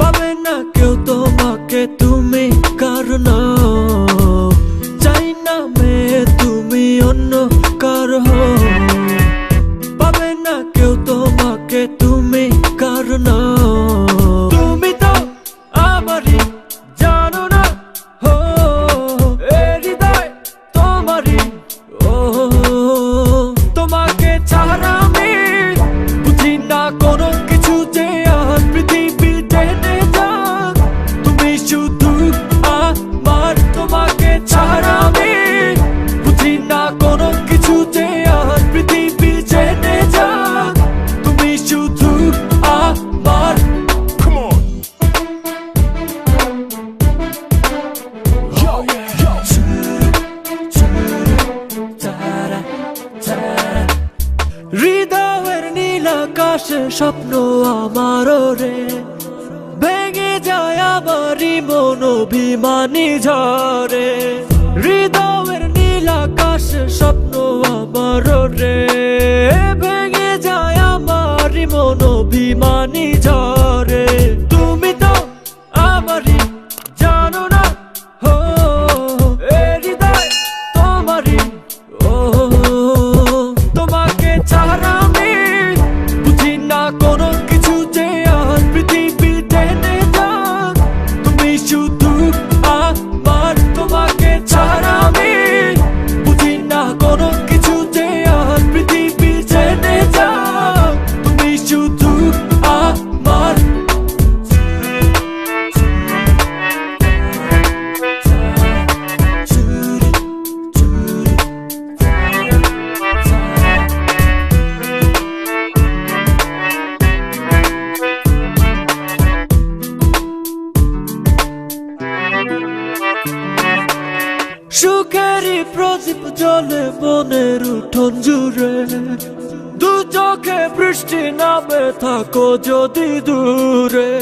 পাবে না কেউ তোমাকে, তুমি কারো নও। চাই না মেয়ে তুমি অন্য কারো হও, পাবে না কেউ তোমাকে, তুমি কারো নও। তুমি তো আমারই, জানো না হো, এ হৃদয় তোমারই। ও তোমাকে ছাড়া আমি বুঝি না কোনো কিছু, যে আর পৃথিবী টেনে যাক তুমি শুধু আমার। তোমাকে ছাড়া আমি বুঝি না কোনো কিছু, যে আর পৃথিবী টেনে যাক তুমি শুধু আমার। হৃদয়ের নীল আকাশে স্বপ্ন আমারও রে, ভেঙে যায় আমারই মন অভিমানী ঝরে। হৃদয়ের নীল আকাশে স্বপ্ন আমারও রে, ভেঙে যায় আমারই মন অভিমানী ঝরে। তুমি তো আমারই, জানো না হো, এ হৃদয় তোমারই। ও তোমাকে ছাড়া আমি বুঝি না কোনো কিছু, যে আর পৃথিবী টেনে যাক তুমি শুধু আমার। তোমাকে ছাড়া আমি বুঝি না কোনো কিছু, যে আর পৃথিবী টেনে যাক তুমি শুধু আমার। সুখেরই প্রদীপ জ্বলে মনের উঠোন জুড়ে, দু চোখে বৃষ্টি নামে থাকো যদি দূরে।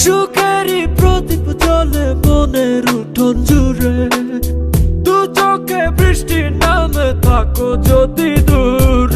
সুখেরই প্রদীপ জ্বলে মনের উঠোন জুড়ে, দু চোখে বৃষ্টি নামে থাকো যদি দূরে।